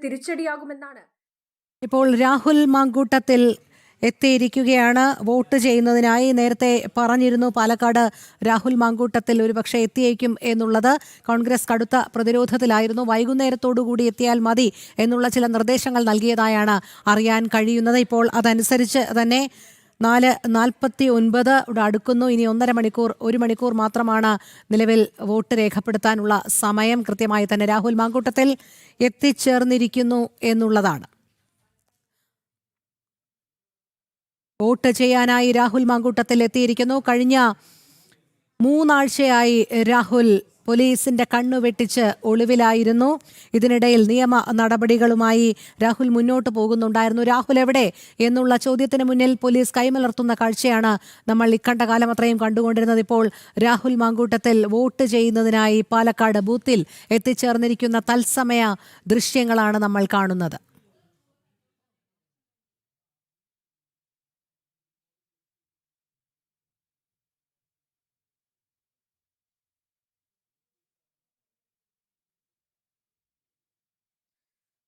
തിരിച്ചടിയാകുമെന്നാണ്. ഇപ്പോൾ രാഹുൽ മാങ്കൂട്ടത്തിൽ എത്തിയിരിക്കുകയാണ് വോട്ട് ചെയ്യുന്നതിനായി. നേരത്തെ പറഞ്ഞിരുന്നു പാലക്കാട് രാഹുൽ മാങ്കൂട്ടത്തിൽ ഒരുപക്ഷെ എത്തിയേക്കും എന്നുള്ളത്. കോൺഗ്രസ് കടുത്ത പ്രതിരോധത്തിലായിരുന്നു. വൈകുന്നേരത്തോടുകൂടി എത്തിയാൽ മതി എന്നുള്ള ചില നിർദ്ദേശങ്ങൾ നൽകിയതായാണ് അറിയാൻ കഴിയുന്നത്. ഇപ്പോൾ അതനുസരിച്ച് തന്നെ 4:49 അടുക്കുന്നു. ഇനി 1 മണിക്കൂർ മാത്രമാണ് നിലവിൽ വോട്ട് രേഖപ്പെടുത്താനുള്ള സമയം. കൃത്യമായി തന്നെ രാഹുൽ മാങ്കൂട്ടത്തിൽ എത്തിച്ചേർന്നിരിക്കുന്നു എന്നുള്ളതാണ്. വോട്ട് ചെയ്യാനായി രാഹുൽ മാങ്കൂട്ടത്തിൽ എത്തിയിരിക്കുന്നു. കഴിഞ്ഞ 3 ആഴ്ചയായി രാഹുൽ പോലീസിന്റെ കണ്ണു വെട്ടിച്ച് ഒളിവിലായിരുന്നു. ഇതിനിടയിൽ നിയമ നടപടികളുമായി രാഹുൽ മുന്നോട്ട് പോകുന്നുണ്ടായിരുന്നു. രാഹുൽ എവിടെ എന്നുള്ള ചോദ്യത്തിന് മുന്നിൽ പോലീസ് കൈമലർത്തുന്ന കാഴ്ചയാണ് നമ്മൾ ഇക്കണ്ട കാലം അത്രയും കണ്ടുകൊണ്ടിരുന്നത്. ഇപ്പോൾ രാഹുൽ മാങ്കൂട്ടത്തിൽ വോട്ട് ചെയ്യുന്നതിനായി പാലക്കാട് ബൂത്തിൽ എത്തിച്ചേർന്നിരിക്കുന്ന തത്സമയ ദൃശ്യങ്ങളാണ് നമ്മൾ കാണുന്നത്.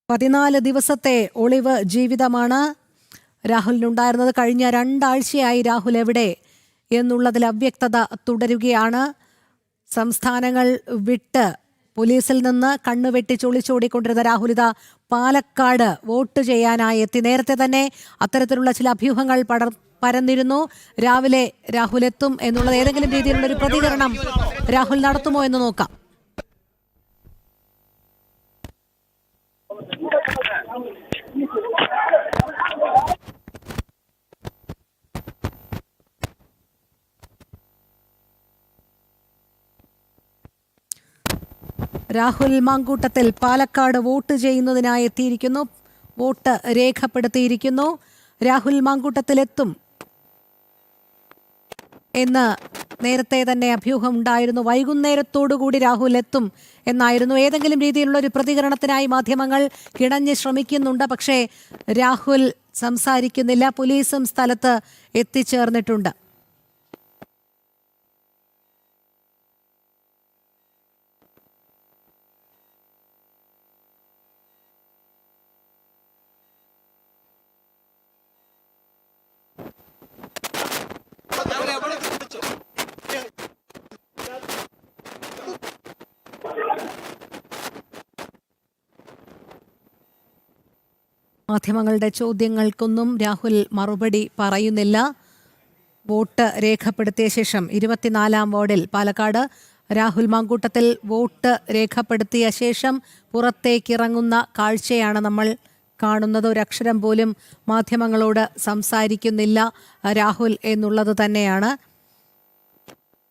പതിനാല് ദിവസത്തെ ഒളിവ് ജീവിതമാണ് രാഹുലിനുണ്ടായിരുന്നത്. കഴിഞ്ഞ 2 ആഴ്ചയായി രാഹുൽ എവിടെ എന്നുള്ളതിൽ അവ്യക്തത തുടരുകയാണ്. സംസ്ഥാനങ്ങൾ വിട്ട് പോലീസിൽ നിന്ന് കണ്ണുവെട്ടിച്ച് ഒളിച്ചോടിക്കൊണ്ടിരുന്ന രാഹുൽ ഇതാ പാലക്കാട് വോട്ട് ചെയ്യാനായി എത്തി. നേരത്തെ തന്നെ അത്തരത്തിലുള്ള ചില അഭ്യൂഹങ്ങൾ പരന്നിരുന്നു. രാവിലെ രാഹുൽ എത്തും എന്നുള്ളത് ഏതെങ്കിലും രീതിയിലുള്ള ഒരു പ്രതികരണം രാഹുൽ നടത്തുമോ എന്ന് നോക്കാം. രാഹുൽ മാങ്കൂട്ടത്തിൽ പാലക്കാട് വോട്ട് ചെയ്യുന്നതിനായി എത്തിയിരിക്കുന്നു. വോട്ട് രേഖപ്പെടുത്തിയിരിക്കുന്നു. രാഹുൽ മാങ്കൂട്ടത്തിലെത്തും എന്ന് നേരത്തെ തന്നെ അഭ്യൂഹം ഉണ്ടായിരുന്നു. വൈകുന്നേരത്തോടുകൂടി രാഹുൽ എത്തും എന്നായിരുന്നു. ഏതെങ്കിലും രീതിയിലുള്ള ഒരു പ്രതികരണത്തിനായി മാധ്യമങ്ങൾ കിണഞ്ഞ് ശ്രമിക്കുന്നുണ്ട്. പക്ഷേ രാഹുൽ സംസാരിക്കുന്നില്ല. പോലീസും സ്ഥലത്ത് എത്തിച്ചേർന്നിട്ടുണ്ട്. മാധ്യമങ്ങളുടെ ചോദ്യങ്ങൾക്കൊന്നും രാഹുൽ മറുപടി പറയുന്നില്ല. വോട്ട് രേഖപ്പെടുത്തിയ ശേഷം 24-ാം വാർഡിൽ പാലക്കാട് രാഹുൽ മാങ്കൂട്ടത്തിൽ വോട്ട് രേഖപ്പെടുത്തിയ ശേഷം പുറത്തേക്കിറങ്ങുന്ന കാഴ്ചയാണ് നമ്മൾ കാണുന്നത്. ഒരക്ഷരം പോലും മാധ്യമങ്ങളോട് സംസാരിക്കുന്നില്ല രാഹുൽ എന്നുള്ളത് തന്നെയാണ്.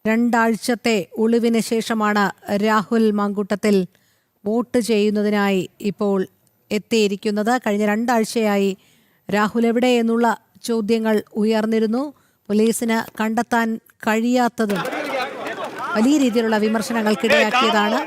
2 ആഴ്ചത്തെ ഒളിവിന് ശേഷമാണ് രാഹുൽ മാങ്കൂട്ടത്തിൽ വോട്ട് ചെയ്യുന്നതിനായി ഇപ്പോൾ എത്തിയിരിക്കുന്നത്. കഴിഞ്ഞ 2 ആഴ്ചയായി രാഹുൽ എവിടെ എന്നുള്ള ചോദ്യങ്ങൾ ഉയർന്നിരുന്നു. പോലീസിന് കണ്ടെത്താൻ കഴിയാത്തതും വലിയ രീതിയിലുള്ള വിമർശനങ്ങൾക്കിടയാക്കിയതാണ്.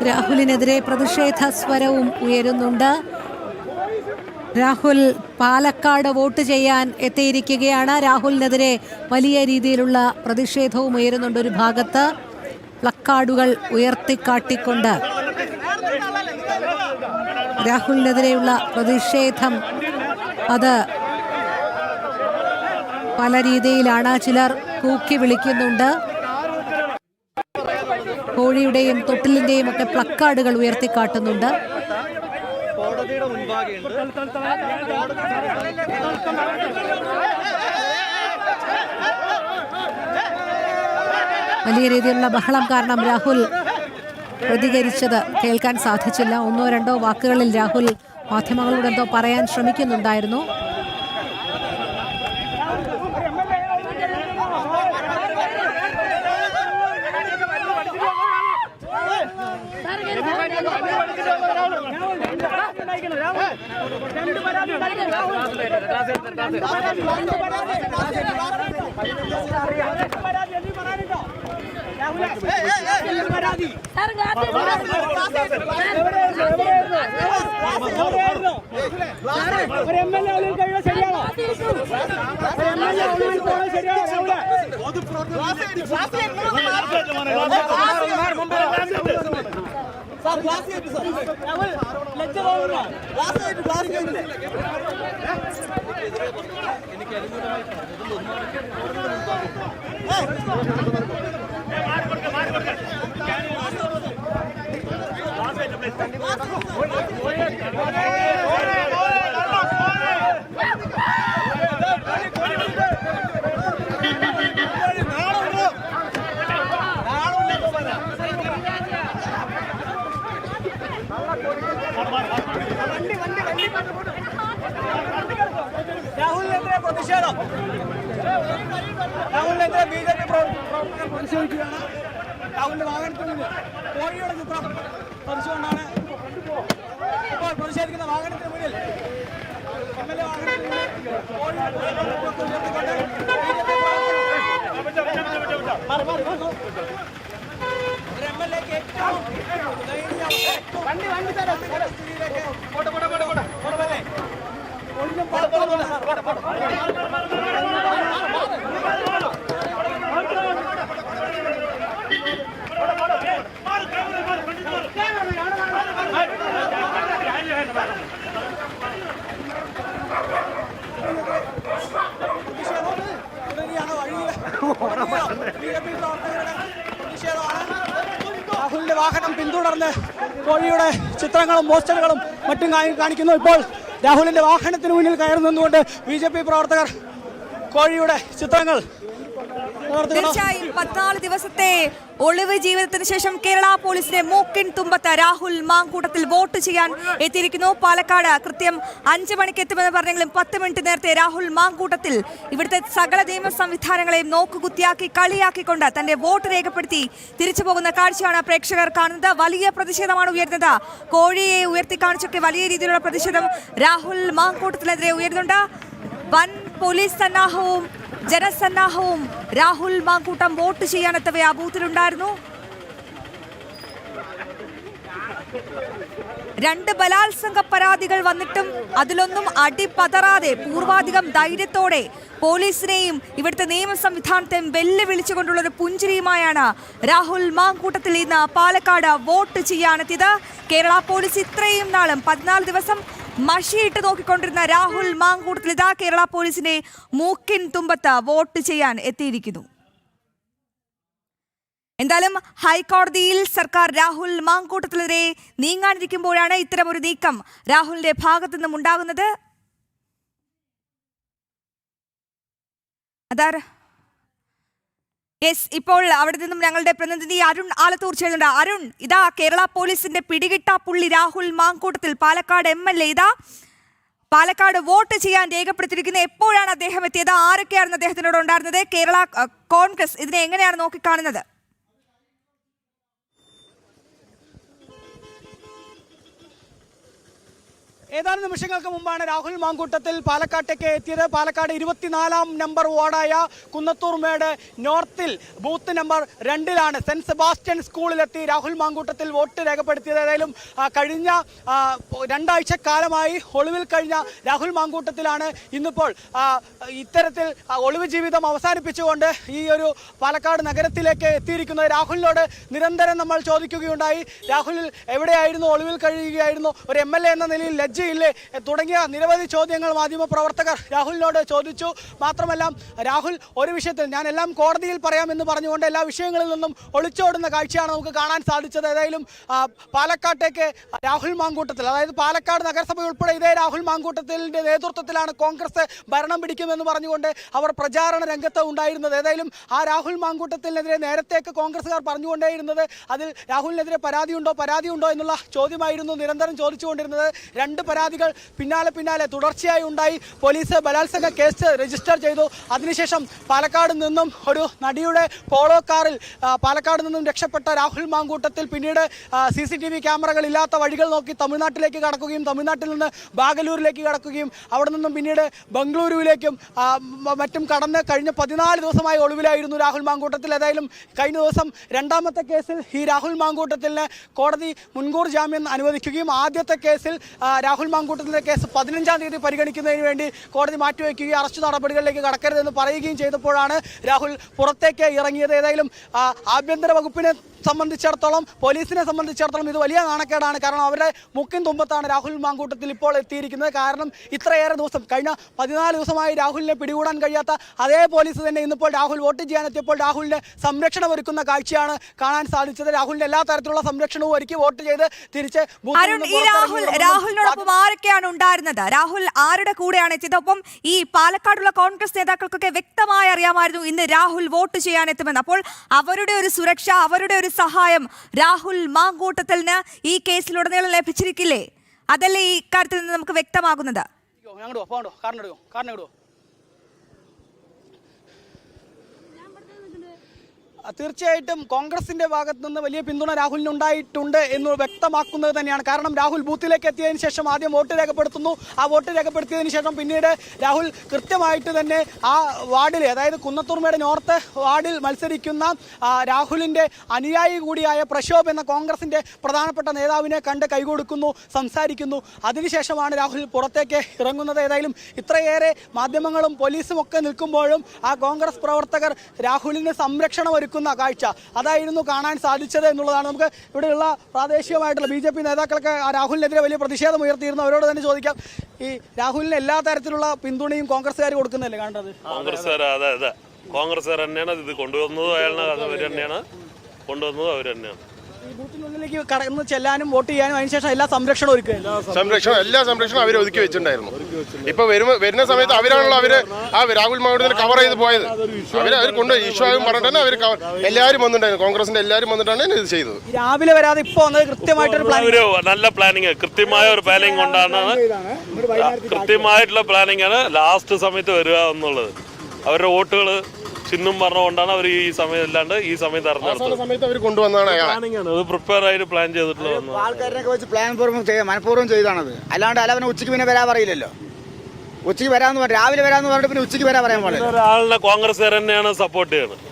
രാഹുലിനെതിരെ പ്രതിഷേധ സ്വരവും ഉയരുന്നുണ്ട്. രാഹുൽ പാലക്കാട് വോട്ട് ചെയ്യാൻ എത്തിയിരിക്കുകയാണ്. രാഹുലിനെതിരെ വലിയ രീതിയിലുള്ള പ്രതിഷേധവും ഉയരുന്നുണ്ട്. ഒരു ഭാഗത്ത് പ്ലക്കാർഡുകൾ ഉയർത്തിക്കാട്ടിക്കൊണ്ട് രാഹുലിനെതിരെയുള്ള പ്രതിഷേധം അത് പല രീതിയിലാണ്. ചിലർ കൂക്കി വിളിക്കുന്നുണ്ട്. കോഴിയുടെയും തൊട്ടിലിന്റെയും ഒക്കെ പ്ലക്കാർഡുകൾ ഉയർത്തിക്കാട്ടുന്നുണ്ട്. വലിയ രീതിയിലുള്ള ബഹളം കാരണം രാഹുൽ പ്രതികരിച്ചത് കേൾക്കാൻ സാധിച്ചില്ല. 1-2 വാക്കുകളിൽ രാഹുൽ മാധ്യമങ്ങളോട് എന്തോ പറയാൻ ശ്രമിക്കുന്നുണ്ടായിരുന്നു. രാഹുലിനെതിരെ പ്രതിഷേധം. രാഹുലിനെതിരെ BJP പ്രവർത്തകർ പ്രതിഷേധിക്കുകയാണ്. രാഹുലിന്റെ വാഹനത്തിൽ നിന്ന് കോഴിയുടെ ചിത്രം പതിച്ചുകൊണ്ടാണ് ഇപ്പോൾ പ്രതിഷേധിക്കുന്ന വാഹനത്തിന് മുന്നിൽ MLA വാഹനത്തിന് മുന്നിൽ കോഴിയുടെ ഉയർത്തിക്കൊണ്ട് MLAക്ക് ഏറ്റവും സ്ഥിതിയിലേക്ക് ഒഴിഞ്ഞും പുറത്തുള്ള രാഹുലിന്റെ വാഹനം പിന്തുടർന്ന് കോഴിയുടെ ചിത്രങ്ങളും പോസ്റ്ററുകളും മറ്റും കാണിക്കുന്നു. ഇപ്പോൾ രാഹുലിന്റെ വാഹനത്തിന് മുന്നിൽ കയറി നിന്നുകൊണ്ട് BJP പ്രവർത്തകർ കോഴിയുടെ ചിത്രങ്ങൾ. തീർച്ചയായും 14 ദിവസത്തെ ഒളിവ് ജീവിതത്തിന് ശേഷം കേരള പോലീസിന്റെ മൂക്കിൻ തുമ്പത്ത് രാഹുൽ മാങ്കൂട്ടത്തിൽ വോട്ട് ചെയ്യാൻ എത്തിയിരിക്കുന്നു. പാലക്കാട് കൃത്യം 5 മണിക്ക് എത്തുമെന്ന് പറഞ്ഞെങ്കിലും 10 മിനിറ്റ് നേരത്തെ രാഹുൽ മാങ്കൂട്ടത്തിൽ ഇവിടുത്തെ സകല നിയമ സംവിധാനങ്ങളെയും നോക്കുകുത്തിയാക്കി കളിയാക്കിക്കൊണ്ട് തന്റെ വോട്ട് രേഖപ്പെടുത്തി തിരിച്ചു പോകുന്ന കാഴ്ചയാണ് പ്രേക്ഷകർ കാണുന്നത്. വലിയ പ്രതിഷേധമാണ് ഉയർന്നത്. കോഴിയെ ഉയർത്തി കാണിച്ചൊക്കെ വലിയ രീതിയിലുള്ള പ്രതിഷേധം രാഹുൽ മാങ്കൂട്ടത്തിനെതിരെ ഉയരുന്നുണ്ട്. വൻ പോലീസ് സന്നാഹവും ജനസന്നാഹവും രാഹുൽ മാങ്കൂട്ടം വോട്ട് ചെയ്യാനെത്തവേ ആ ബൂത്തിലുണ്ടായിരുന്നു. 2 ബലാത്സംഗ പരാതികൾ വന്നിട്ടും അതിലൊന്നും അടിപതറാതെ പൂർവാധികം ധൈര്യത്തോടെ പോലീസിനെയും ഇവിടുത്തെ നിയമ സംവിധാനത്തെയും വെല്ലുവിളിച്ചുകൊണ്ടുള്ളൊരു പുഞ്ചിരിയുമായാണ് രാഹുൽ മാങ്കൂട്ടത്തിൽ ഇന്ന് പാലക്കാട് വോട്ട് ചെയ്യാനെത്തിയത്. കേരള പോലീസ് ഇത്രയും നാളും 14 ദിവസം മഷിയിട്ട് നോക്കിക്കൊണ്ടിരുന്ന രാഹുൽ മാങ്കൂട്ടത്തിൽ ഇതാ കേരള പോലീസിന്റെ മൂക്കിൻ തുമ്പത്ത് വോട്ട് ചെയ്യാൻ എത്തിയിരിക്കുന്നു. എന്തായാലും ഹൈക്കോടതിയിൽ സർക്കാർ രാഹുൽ മാങ്കൂട്ടത്തിനെതിരെ നീങ്ങാനിരിക്കുമ്പോഴാണ് ഇത്തരമൊരു നീക്കം രാഹുലിന്റെ ഭാഗത്തു നിന്നും ഉണ്ടാകുന്നത്. ഇപ്പോൾ അവിടെ നിന്നും ഞങ്ങളുടെ പ്രതിനിധി അരുൺ ആലത്തൂർ ചേരുന്നുണ്ട്. അരുൺ, ഇതാ കേരള പോലീസിന്റെ പിടികിട്ടാ പുള്ളി രാഹുൽ മാങ്കൂട്ടത്തിൽ പാലക്കാട് MLA ഇതാ പാലക്കാട് വോട്ട് ചെയ്യാൻ രേഖപ്പെടുത്തിയിരിക്കുന്നത്. എപ്പോഴാണ് അദ്ദേഹം എത്തിയത്? ആരൊക്കെയായിരുന്നു അദ്ദേഹത്തിനോട് ഉണ്ടായിരുന്നത്? കേരള കോൺഗ്രസ് ഇതിനെ എങ്ങനെയാണ് നോക്കിക്കാണുന്നത്? ഏതാനും നിമിഷങ്ങൾക്ക് മുമ്പാണ് രാഹുൽ മാങ്കൂട്ടത്തിൽ പാലക്കാട്ടേക്ക് എത്തിയത്. പാലക്കാട് 24-ാം നമ്പർ വാർഡായ കുന്നത്തൂർമേട് നോർത്തിൽ ബൂത്ത് നമ്പർ 2-ലാണ് സെന്റ് സെബാസ്റ്റ്യൻ സ്കൂളിലെത്തി രാഹുൽ മാങ്കൂട്ടത്തിൽ വോട്ട് രേഖപ്പെടുത്തിയത്. ഏതായാലും കഴിഞ്ഞ 2 ആഴ്ചക്കാലമായി ഒളിവിൽ കഴിഞ്ഞ രാഹുൽ മാങ്കൂട്ടത്തിലാണ് ഇന്നിപ്പോൾ ഇത്തരത്തിൽ ഒളിവ് ജീവിതം അവസാനിപ്പിച്ചുകൊണ്ട് ഈ ഒരു പാലക്കാട് നഗരത്തിലേക്ക് എത്തിയിരിക്കുന്നത്. രാഹുലിനോട് നിരന്തരം നമ്മൾ ചോദിക്കുകയുണ്ടായി, രാഹുൽ എവിടെയായിരുന്നു, ഒളിവിൽ കഴിയുകയായിരുന്നു, ഒരു MLA എന്ന നിലയിൽ ലജ്ജയില്ലേ തുടങ്ങിയ നിരവധി ചോദ്യങ്ങൾ മാധ്യമപ്രവർത്തകർ രാഹുലിനോട് ചോദിച്ചു. മാത്രമല്ല രാഹുൽ ഒരു വിഷയത്തിൽ ഞാൻ എല്ലാം കോടതിയിൽ പറയാമെന്ന് പറഞ്ഞുകൊണ്ട് എല്ലാ വിഷയങ്ങളിൽ നിന്നും ഒളിച്ചോടുന്ന കാഴ്ചയാണ് നമുക്ക് കാണാൻ സാധിച്ചത്. ഏതായാലും പാലക്കാട്ടേക്ക് രാഹുൽ മാങ്കൂട്ടത്തിൽ, അതായത് പാലക്കാട് നഗരസഭ ഉൾപ്പെടെ ഇതേ രാഹുൽ മാങ്കൂട്ടത്തിൻ്റെ നേതൃത്വത്തിലാണ് കോൺഗ്രസ് ഭരണം പിടിക്കുമെന്ന് പറഞ്ഞുകൊണ്ട് അവർ പ്രചാരണ രംഗത്ത് ഉണ്ടായിരുന്നത്. ഏതായാലും ആ രാഹുൽ മാങ്കൂട്ടത്തിനെതിരെ നേരത്തേക്ക് കോൺഗ്രസ്സുകാർ പറഞ്ഞുകൊണ്ടേയിരുന്നത് അതിൽ രാഹുലിനെതിരെ പരാതിയുണ്ടോ എന്നുള്ള ചോദ്യമായിരുന്നു നിരന്തരം ചോദിച്ചുകൊണ്ടിരുന്നത്. 2 പരാതികൾ പിന്നാലെ തുടർച്ചയായി ഉണ്ടായി. പോലീസ് ബലാത്സംഗ കേസ് രജിസ്റ്റർ ചെയ്തു. അതിനുശേഷം പാലക്കാട് നിന്നും ഒരു നടിയുടെ പോളോ കാറിൽ പാലക്കാട് നിന്നും രക്ഷപ്പെട്ട രാഹുൽ മാങ്കൂട്ടത്തിൽ പിന്നീട് CCTV ക്യാമറകൾ ഇല്ലാത്ത വഴികൾ നോക്കി തമിഴ്നാട്ടിലേക്ക് കടക്കുകയും തമിഴ്നാട്ടിൽ നിന്ന് ബാംഗ്ലൂരിലേക്ക് കടക്കുകയും അവിടെ നിന്നും പിന്നീട് ബംഗളൂരുവിലേക്കും മറ്റും കടന്ന് കഴിഞ്ഞ 14 ദിവസമായി ഒളിവിലായിരുന്നു രാഹുൽ മാങ്കൂട്ടത്തിൽ. ഏതായാലും കഴിഞ്ഞ ദിവസം രണ്ടാമത്തെ കേസിൽ ഈ രാഹുൽ മാങ്കൂട്ടത്തിന് കോടതി മുൻകൂർ ജാമ്യം അനുവദിക്കുകയും ആദ്യത്തെ കേസിൽ രാഹുൽ മാങ്കൂട്ടത്തിൻ്റെ കേസ് 15-ാം തീയതി പരിഗണിക്കുന്നതിന് വേണ്ടി കോടതി മാറ്റിവെക്കുകയും അറസ്റ്റ് നടപടികളിലേക്ക് കടക്കരുതെന്ന് പറയുകയും ചെയ്തപ്പോഴാണ് രാഹുൽ പുറത്തേക്ക് ഇറങ്ങിയത്. ഏതായാലും ആഭ്യന്തര വകുപ്പിനെ സംബന്ധിച്ചിടത്തോളം പോലീസിനെ സംബന്ധിച്ചിടത്തോളം ഇത് വലിയ നാണക്കേടാണ്. കാരണം അവരുടെ മുക്കിൻ തുമ്പത്താണ് രാഹുൽ മാങ്കൂട്ടത്തിൽ ഇപ്പോൾ എത്തിയിരിക്കുന്നത്. കാരണം ഇത്രയേറെ ദിവസം കഴിഞ്ഞ 14 ദിവസമായി രാഹുലിനെ പിടികൂടാൻ കഴിയാത്ത അതേ പോലീസ് തന്നെ ഇന്നിപ്പോൾ രാഹുൽ വോട്ട് ചെയ്യാനെത്തിയപ്പോൾ രാഹുലിന് സംരക്ഷണം ഒരുക്കുന്ന കാഴ്ചയാണ് കാണാൻ സാധിച്ചത്. രാഹുലിന് എല്ലാ തരത്തിലുള്ള സംരക്ഷണവും ഒരുക്കി വോട്ട് ചെയ്ത് തിരിച്ച് രാഹുലിനോടൊപ്പം ആരൊക്കെയാണ് ഉണ്ടായിരുന്നത്? രാഹുൽ ആരുടെ കൂടെയാണ് എത്തിയത്? ഒപ്പം ഈ പാലക്കാടുള്ള കോൺഗ്രസ് നേതാക്കൾക്കൊക്കെ വ്യക്തമായി അറിയാമായിരുന്നു ഇന്ന് രാഹുൽ വോട്ട് ചെയ്യാൻ എത്തുമെന്ന്. അപ്പോൾ അവരുടെ ഒരു സുരക്ഷ, അവരുടെ ഒരു സഹായം രാഹുൽ മാങ്കൂട്ടത്തിന് ഈ കേസിലുടനീളം ലഭിച്ചിരിക്കില്ലേ? അതല്ലേ ഈ കാര്യത്തിൽ നിന്ന് നമുക്ക് വ്യക്തമാകുന്നത്? തീർച്ചയായിട്ടും കോൺഗ്രസിന്റെ ഭാഗത്ത് നിന്ന് വലിയ പിന്തുണ രാഹുലിന് ഉണ്ടായിട്ടുണ്ട് എന്ന് വ്യക്തമാക്കുന്നത് തന്നെയാണ്. കാരണം രാഹുൽ ബൂത്തിലേക്ക് എത്തിയതിനു ശേഷം ആദ്യം വോട്ട് രേഖപ്പെടുത്തുന്നു. ആ വോട്ട് രേഖപ്പെടുത്തിയതിനു ശേഷം പിന്നീട് രാഹുൽ കൃത്യമായിട്ട് തന്നെ ആ വാർഡിൽ, അതായത് കുന്നത്തൂർമേട് നോർത്ത് വാർഡിൽ മത്സരിക്കുന്ന രാഹുലിന്റെ അനുയായി കൂടിയായ പ്രശോഭ് എന്ന കോൺഗ്രസിന്റെ പ്രധാനപ്പെട്ട നേതാവിനെ കണ്ട് കൈകൊടുക്കുന്നു, സംസാരിക്കുന്നു. അതിനുശേഷമാണ് രാഹുൽ പുറത്തേക്ക് ഇറങ്ങുന്നത്. ഏതായാലും ഇത്രയേറെ മാധ്യമങ്ങളും പോലീസും ഒക്കെ നിൽക്കുമ്പോഴും ആ കോൺഗ്രസ് പ്രവർത്തകർ രാഹുലിന് സംരക്ഷണം ഒരുക്കും കാഴ്ച അതായിരുന്നു കാണാൻ സാധിച്ചത് എന്നുള്ളതാണ്. നമുക്ക് ഇവിടെയുള്ള പ്രാദേശികമായിട്ടുള്ള BJP നേതാക്കളൊക്കെ രാഹുലിനെതിരെ വലിയ പ്രതിഷേധം ഉയർത്തിയിരുന്നു. അവരോട് തന്നെ ചോദിക്കാം, ഈ രാഹുലിന് എല്ലാ തരത്തിലുള്ള പിന്തുണയും കോൺഗ്രസ്സുകാർ കൊടുക്കുന്നതല്ലേ കാണേണ്ടത്? കോൺഗ്രസ്സുകാർ തന്നെയാണ് ഇത് കൊണ്ടുവന്നത്, അവർ തന്നെയാണ് കൊണ്ടുവന്നത്, അവർ തന്നെയാണ് ഈ ബൂത്തിനുള്ളിലേക്ക് കടന്ന് ചെല്ലാനും വോട്ട് ചെയ്യാനും അതിനുശേഷം എല്ലാ സംരക്ഷണം ഒരുക്കുക, എല്ലാ സംരക്ഷണം അവർ ഒതുക്കി വെച്ചിട്ടുണ്ടായിരുന്നു. ഇപ്പൊ വരുന്ന സമയത്ത് അവരാണല്ലോ ആ രാഹുൽ മാങ്കൂട്ടത്തിൽ കവർ ചെയ്ത് പോയത്. അവർ കൊണ്ട് ഇഷ്യൂവും പറഞ്ഞിട്ടാണ് അവർ എല്ലാവരും വന്നിട്ടുണ്ടായിരുന്നു, കോൺഗ്രസിന്റെ എല്ലാവരും വന്നിട്ടാണ് ഇത് ചെയ്തത്. രാവിലെ വരാതെ ഇപ്പൊ വന്നത് കൃത്യമായിട്ടൊരു നല്ല പ്ലാനിങ്, കൃത്യമായ ഒരു പ്ലാനിങ് കൊണ്ടാണ്, കൃത്യമായിട്ടുള്ള പ്ലാനിങ് ആണ് ലാസ്റ്റ് സമയത്ത് വരിക എന്നുള്ളത്. അവരുടെ വോട്ടുകൾ ചിഹ്നം പറഞ്ഞുകൊണ്ടാണ് അവർ ഈ സമയം അല്ലാണ്ട് ഈ സമയത്ത് അവർ കൊണ്ടുവന്നതാണ്. പ്രിപ്പയർ ആയിട്ട് പ്ലാൻ ചെയ്തിട്ടുള്ളത്. ആൾക്കാരൊക്കെ വെച്ച് മനഃപൂർവ്വം ചെയ്താണത്. അല്ലാണ്ട് അലവനെ ഉച്ചയ്ക്ക് പിന്നെ വരാൻ പറയില്ലല്ലോ. ഉച്ചയ്ക്ക് വരാന്ന് പറഞ്ഞു, രാവിലെ വരാന്ന് പറഞ്ഞിട്ട് പിന്നെ ഉച്ചയ്ക്ക് വരാൻ പറയാൻ പാടില്ല. ഒരാളിനെ കോൺഗ്രസ്സുകാർ തന്നെയാണ് സപ്പോർട്ട് ചെയ്യുന്നത്.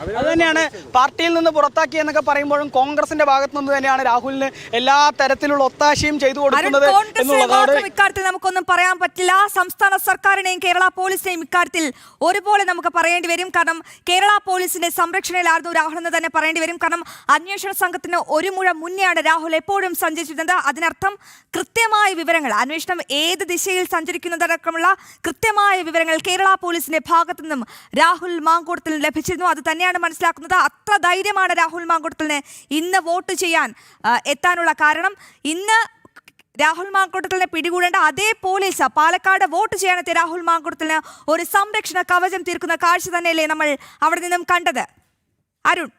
അത് തന്നെയാണ് പാർട്ടിയിൽ നിന്ന് പുറത്താക്കി എന്നൊക്കെ പറയുമ്പോഴും കോൺഗ്രസിന്റെ ഭാഗത്ത് നിന്ന് തന്നെയാണ് രാഹുലിന് എല്ലാ തരത്തിലുള്ള ഒത്താശയും ചെയ്തു കൊടുക്കുന്നത് എന്നുള്ളതാണ്. ഇക്കാര്യത്തിൽ നമുക്കൊന്നും പറയാൻ പറ്റില്ല. സംസ്ഥാന സർക്കാരിനെയും കേരള പോലീസിനെയും ഇക്കാര്യത്തിൽ ഒരുപോലെ നമുക്ക് പറയേണ്ടി വരും. കാരണം കേരള പോലീസിന്റെ സംരക്ഷണയിലായിരുന്നു രാഹുൽ എന്ന് തന്നെ പറയേണ്ടി വരും. കാരണം അന്വേഷണ സംഘത്തിന് ഒരു മുഴ മുന്നെയാണ് രാഹുൽ എപ്പോഴും സഞ്ചരിച്ചിരുന്നത്. അതിനർത്ഥം കൃത്യമായ വിവരങ്ങൾ, അന്വേഷണം ഏത് ദിശയിൽ സഞ്ചരിക്കുന്നതടക്കമുള്ള കൃത്യമായ വിവരങ്ങൾ കേരള പോലീസിന്റെ ഭാഗത്തു നിന്നും രാഹുൽ മാങ്കൂട്ടത്തിൽ ലഭിച്ചിരുന്നു. അത് തന്നെയാണ് മനസ്സിലാക്കുന്നത്. അത്ര ധൈര്യമാണ് രാഹുൽ മാങ്കൂട്ടത്തിന് ഇന്ന് വോട്ട് ചെയ്യാൻ എത്താനുള്ള കാരണം. ഇന്ന് രാഹുൽ മാങ്കൂട്ടത്തിനെ പിടികൂടേണ്ട അതേ പോലീസ് പാലക്കാട് വോട്ട് ചെയ്യാനെത്തിയ രാഹുൽ മാങ്കൂട്ടത്തിന് ഒരു സംരക്ഷണ കവചം തീർക്കുന്ന കാഴ്ച തന്നെയല്ലേ നമ്മൾ അവിടെ നിന്നും കണ്ടത്? അരുൺ,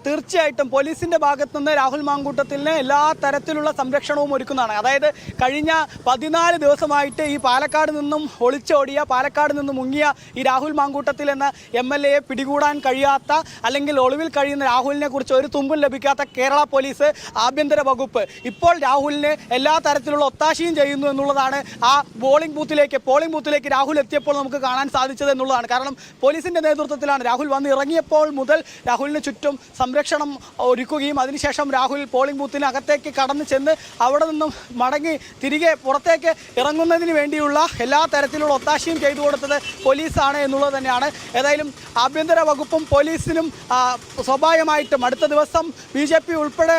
തീർച്ചയായിട്ടും പോലീസിന്റെ ഭാഗത്ത് നിന്ന് രാഹുൽ മാങ്കൂട്ടത്തിന് എല്ലാ തരത്തിലുള്ള സംരക്ഷണവും ഒരുക്കുന്നതാണ്. അതായത് കഴിഞ്ഞ 14 ദിവസമായിട്ട് ഈ പാലക്കാട് നിന്നും ഒളിച്ചോടിയ, പാലക്കാട് നിന്നും മുങ്ങിയ ഈ രാഹുൽ മാങ്കൂട്ടത്തിൽ എന്ന MLA പിടികൂടാൻ കഴിയാത്ത, അല്ലെങ്കിൽ ഒളിവിൽ കഴിയുന്ന രാഹുലിനെ കുറിച്ച് ഒരു തുമ്പും ലഭിക്കാത്ത കേരള പോലീസ്, ആഭ്യന്തര വകുപ്പ് ഇപ്പോൾ രാഹുലിന് എല്ലാ തരത്തിലുള്ള ഒത്താശയും ചെയ്യുന്നു എന്നുള്ളതാണ് ആ പോളിംഗ് ബൂത്തിലേക്ക് രാഹുൽ എത്തിയപ്പോൾ നമുക്ക് കാണാൻ സാധിച്ചത് എന്നുള്ളതാണ്. കാരണം പോലീസിന്റെ നേതൃത്വത്തിലാണ് രാഹുൽ വന്ന് ഇറങ്ങിയപ്പോൾ മുതൽ രാഹുലിന് ചുറ്റും സംരക്ഷണം ഒരുക്കുകയും അതിനുശേഷം രാഹുൽ പോളിംഗ് ബൂത്തിനകത്തേക്ക് കടന്നു ചെന്ന് അവിടെ നിന്നും മടങ്ങി തിരികെ പുറത്തേക്ക് ഇറങ്ങുന്നതിന് വേണ്ടിയുള്ള എല്ലാ തരത്തിലുള്ള ഒത്താശയും ചെയ്തു കൊടുത്തത് പോലീസാണ് എന്നുള്ളത് തന്നെയാണ്. ഏതായാലും ആഭ്യന്തര വകുപ്പും പോലീസിനും സ്വാഭാവികമായിട്ടും അടുത്ത ദിവസം BJPയുടെ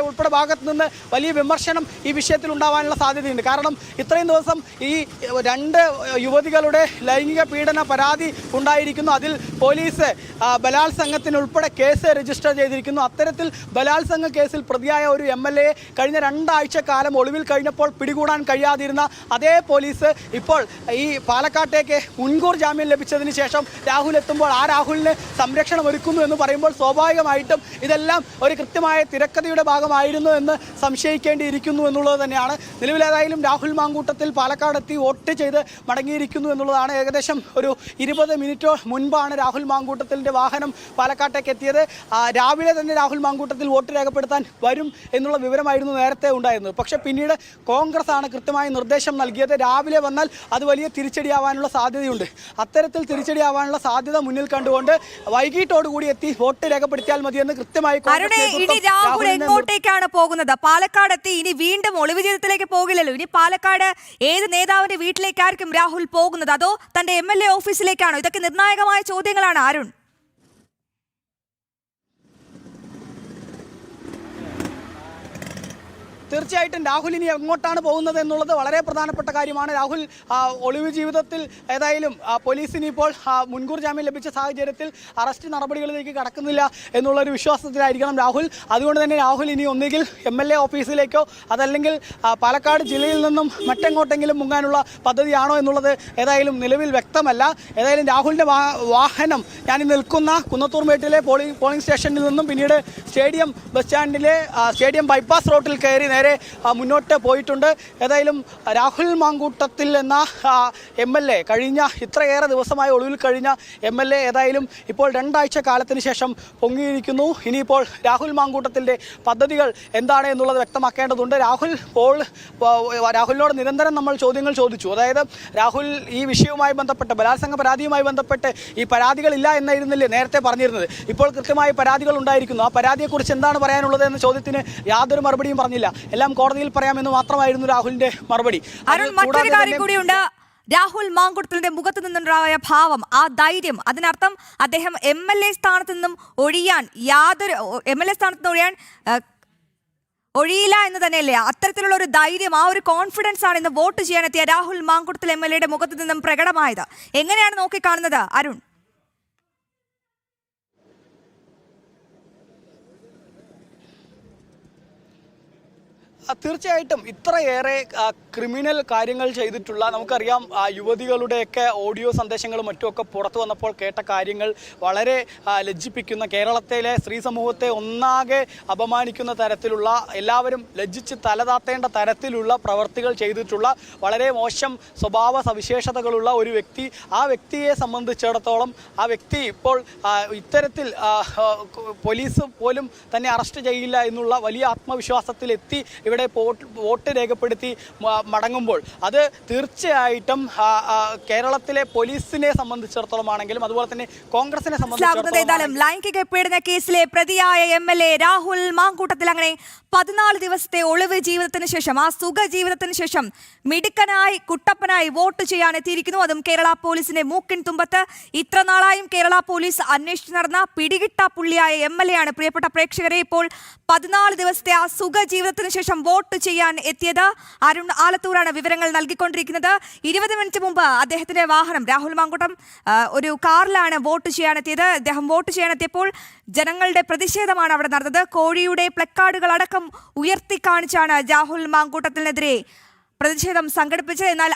ഉൾപ്പെടെ ഭാഗത്ത് നിന്ന് വലിയ വിമർശനം ഈ വിഷയത്തിൽ ഉണ്ടാവാനുള്ള സാധ്യതയുണ്ട്. കാരണം ഇത്രയും ദിവസം ഈ 2 യുവതികളുടെ ലൈംഗിക പീഡന പരാതി ഉണ്ടായിരിക്കുന്നു. അതിൽ പോലീസ് ബലാത്സംഗത്തിനുൾപ്പെടെ കേസ് രജിസ്റ്റർ ചെയ്തിരിക്കുന്നു. അത്തരത്തിൽ ബലാത്സംഗ കേസിൽ പ്രതിയായ ഒരു MLA കഴിഞ്ഞ 2 ആഴ്ച കാലം ഒളിവിൽ കഴിഞ്ഞപ്പോൾ പിടികൂടാൻ കഴിയാതിരുന്ന അതേ പോലീസ് ഇപ്പോൾ ഈ പാലക്കാട്ടേക്ക് മുൻകൂർ ജാമ്യം ലഭിച്ചതിന് ശേഷം രാഹുൽ എത്തുമ്പോൾ ആ രാഹുലിന് സംരക്ഷണം ഒരുക്കുന്നു എന്ന് പറയുമ്പോൾ സ്വാഭാവികമായിട്ടും ഇതെല്ലാം ഒരു കൃത്യമായ തിരക്കഥയുടെ ഭാഗമായിരുന്നു എന്ന് സംശയിക്കേണ്ടിയിരിക്കുന്നു എന്നുള്ളത് തന്നെയാണ്. നിലവിലേതായാലും രാഹുൽ മാങ്കൂട്ടത്തിൽ പാലക്കാടെത്തി വോട്ട് ചെയ്ത് മടങ്ങിയിരിക്കുന്നു എന്നുള്ളതാണ്. ഏകദേശം ഒരു 20 മിനിറ്റ് മുൻപാണ് രാഹുൽ മാങ്കൂട്ടത്തിൻ്റെ വാഹനം പാലക്കാട്ടേക്ക് എത്തിയത്. രാവിലെ തന്നെ രാഹുൽ മാങ്കൂട്ടത്തിൽ വോട്ട് രേഖപ്പെടുത്താൻ വരും എന്നുള്ള വിവരമായിരുന്നു നേരത്തെ ഉണ്ടായിരുന്നത്. പക്ഷേ പിന്നീട് കോൺഗ്രസ് ആണ് കൃത്യമായ നിർദ്ദേശം നൽകിയത്. രാവിലെ വന്നാൽ അത് വലിയ തിരിച്ചടിയാവാനുള്ള സാധ്യതയുണ്ട്. അത്തരത്തിൽ തിരിച്ചടിയാവാനുള്ള സാധ്യത മുന്നിൽ കണ്ടുകൊണ്ട് വൈകിട്ടോടുകൂടി എത്തി വോട്ട് രേഖപ്പെടുത്തിയാൽ മതിയെന്ന് കൃത്യമായി ഇനി രാഹുൽ എങ്ങോട്ടേക്കാണ് പോകുന്നത്? പാലക്കാട് എത്തി ഇനി വീണ്ടും ഒളിവ് ജീവിതത്തിലേക്ക് പോകില്ലല്ലോ. ഇനി പാലക്കാട് ഏത് നേതാവിന്റെ വീട്ടിലേക്കായിരിക്കും രാഹുൽ പോകുന്നത്? അതോ തന്റെ MLA ഓഫീസിലേക്കാണോ? ഇതൊക്കെ നിർണായകമായ ചോദ്യങ്ങളാണ് അരുൺ. തീർച്ചയായിട്ടും രാഹുൽ ഇനി എങ്ങോട്ടാണ് പോകുന്നത് എന്നുള്ളത് വളരെ പ്രധാനപ്പെട്ട കാര്യമാണ്. രാഹുൽ ഒളിവ് ജീവിതത്തിൽ ഏതായാലും പോലീസിന് ഇപ്പോൾ മുൻകൂർ ജാമ്യം ലഭിച്ച സാഹചര്യത്തിൽ അറസ്റ്റ് നടപടികളിലേക്ക് കടക്കുന്നില്ല എന്നുള്ളൊരു വിശ്വാസത്തിലായിരിക്കണം രാഹുൽ. അതുകൊണ്ട് തന്നെ രാഹുൽ ഇനി ഒന്നുകിൽ MLA ഓഫീസിലേക്കോ അതല്ലെങ്കിൽ പാലക്കാട് ജില്ലയിൽ നിന്നും മറ്റെങ്ങോട്ടെങ്കിലും മുങ്ങാനുള്ള പദ്ധതിയാണോ എന്നുള്ളത് ഏതായാലും നിലവിൽ വ്യക്തമല്ല. ഏതായാലും രാഹുലിൻ്റെ വാഹനം ഞാൻ നിൽക്കുന്ന കുന്നത്തൂർമേട്ടിലെ പോളിംഗ് സ്റ്റേഷനിൽ നിന്നും പിന്നീട് സ്റ്റേഡിയം ബസ് സ്റ്റാൻഡിലെ സ്റ്റേഡിയം ബൈപ്പാസ് റോഡിൽ കയറി നേരെ മുന്നോട്ട് പോയിട്ടുണ്ട്. ഏതായാലും രാഹുൽ മാങ്കൂട്ടത്തിൽ എന്ന MLA കഴിഞ്ഞ ഇത്രയേറെ ദിവസമായി ഒളിവിൽ കഴിഞ്ഞ MLA ഏതായാലും ഇപ്പോൾ 2 ആഴ്ച കാലത്തിന് ശേഷം പൊങ്ങിയിരിക്കുന്നു. ഇനിയിപ്പോൾ രാഹുൽ മാങ്കൂട്ടത്തിൻ്റെ പദ്ധതികൾ എന്താണ് എന്നുള്ളത് വ്യക്തമാക്കേണ്ടതുണ്ട്. രാഹുലിനോട് നിരന്തരം നമ്മൾ ചോദ്യങ്ങൾ ചോദിച്ചു. അതായത് രാഹുൽ ഈ വിഷയവുമായി ബന്ധപ്പെട്ട് ബലാത്സംഗ പരാതിയുമായി ബന്ധപ്പെട്ട് ഈ പരാതികളില്ല എന്നായിരുന്നില്ലേ നേരത്തെ പറഞ്ഞിരുന്നത്? ഇപ്പോൾ കൃത്യമായി പരാതികൾ ഉണ്ടായിരിക്കുന്നു. ആ പരാതിയെക്കുറിച്ച് എന്താണ് പറയാനുള്ളത് എന്ന ചോദ്യത്തിന് യാതൊരു മറുപടിയും പറഞ്ഞില്ല. എല്ലാം കോടതിയിൽ പറയാമെന്ന് മാത്രമായിരുന്നു രാഹുലിന്റെ മറുപടി. അരുൺ, മറ്റൊരു കാര്യം കൂടിയുണ്ട്. രാഹുൽ മാങ്കൂട്ടത്തിന്റെ മുഖത്ത് നിന്നുണ്ടായ ഭാവം, ആ ധൈര്യം, അതിനർത്ഥം അദ്ദേഹം MLA സ്ഥാനത്ത് നിന്നും ഒഴിയാൻ ഒഴിയില്ല എന്ന് തന്നെയല്ലേ? അത്തരത്തിലുള്ള ഒരു ധൈര്യം, ആ ഒരു കോൺഫിഡൻസ് ആണ് ഇന്ന് വോട്ട് ചെയ്യാനെത്തിയ രാഹുൽ മാങ്കൂട്ടത്തിൽ MLAയുടെ മുഖത്ത് നിന്നും പ്രകടമായത്. എങ്ങനെയാണ് നോക്കിക്കാണുന്നത് അരുൺ? തീർച്ചയായിട്ടും ഇത്രയേറെ ക്രിമിനൽ കാര്യങ്ങൾ ചെയ്തിട്ടുള്ള, നമുക്കറിയാം യുവതികളുടെയൊക്കെ ഓഡിയോ സന്ദേശങ്ങളും മറ്റുമൊക്കെ പുറത്തു വന്നപ്പോൾ കേട്ട കാര്യങ്ങൾ വളരെ ലജ്ജിപ്പിക്കുന്ന, കേരളത്തിലെ സ്ത്രീ സമൂഹത്തെ ഒന്നാകെ അപമാനിക്കുന്ന തരത്തിലുള്ള, എല്ലാവരും ലജ്ജിച്ച് തലതാത്തേണ്ട തരത്തിലുള്ള പ്രവർത്തികൾ ചെയ്തിട്ടുള്ള വളരെ മോശം സ്വഭാവ സവിശേഷതകളുള്ള ഒരു വ്യക്തി. ആ വ്യക്തിയെ സംബന്ധിച്ചിടത്തോളം ആ വ്യക്തി ഇപ്പോൾ ഇത്തരത്തിൽ പോലീസ് പോലും തന്നെ അറസ്റ്റ് ചെയ്യില്ല എന്നുള്ള വലിയ ആത്മവിശ്വാസത്തിലെത്തി ഇവിടെ വോട്ട് രേഖപ്പെടുത്തി മടങ്ങുമ്പോൾ അത് തീർച്ചയായിട്ടും കേരളത്തിലെ പോലീസിനെ സംബന്ധിച്ചിടത്തോളം ആണെങ്കിലും അതുപോലെ തന്നെ കോൺഗ്രസിനെ സംബന്ധിച്ചിടത്തോളം ലൈംഗിക പീഡന കേസിലെ പ്രതിയായ MLA രാഹുൽ മാങ്കൂട്ടത്തിൽ അങ്ങനെ 14 ദിവസത്തെ ഒളിവ് ജീവിതത്തിന് ശേഷം, ആ സുഖ ജീവിതത്തിന് ശേഷം മിടുക്കനായി കുട്ടപ്പനായി വോട്ട് ചെയ്യാൻ എത്തിയിരിക്കുന്നു. അതും കേരള പോലീസിന്റെ മൂക്കിൻ തുമ്പത്ത്. ഇത്ര നാളായും കേരള പോലീസ് അന്വേഷിച്ചു നടന്ന പിടികിട്ട പുള്ളിയായ MLA ആണ് പ്രിയപ്പെട്ട പ്രേക്ഷകരെ ഇപ്പോൾ 14 ദിവസത്തെ ആ സുഖ ജീവിതത്തിന് ശേഷം വോട്ട് ചെയ്യാൻ എത്തിയത്. അരുൺ ആലത്തൂരാണ് വിവരങ്ങൾ നൽകിക്കൊണ്ടിരിക്കുന്നത്. 20 മിനിറ്റ് മുമ്പ് അദ്ദേഹത്തിന്റെ വാഹനം രാഹുൽ മാങ്കൂട്ടം ഒരു കാറിലാണ് വോട്ട് ചെയ്യാനെത്തിയത്. അദ്ദേഹം വോട്ട് ചെയ്യാനെത്തിയപ്പോൾ ജനങ്ങളുടെ പ്രതിഷേധമാണ് അവിടെ നടന്നത്. കോഴിയുടെ പ്ലക്കാർഡുകൾ അടക്കം ഉയർത്തി കാണിച്ചാണ് രാഹുൽ മാങ്കൂട്ടത്തിനെതിരെ പ്രതിഷേധം സംഘടിപ്പിച്ചത്. എന്നാൽ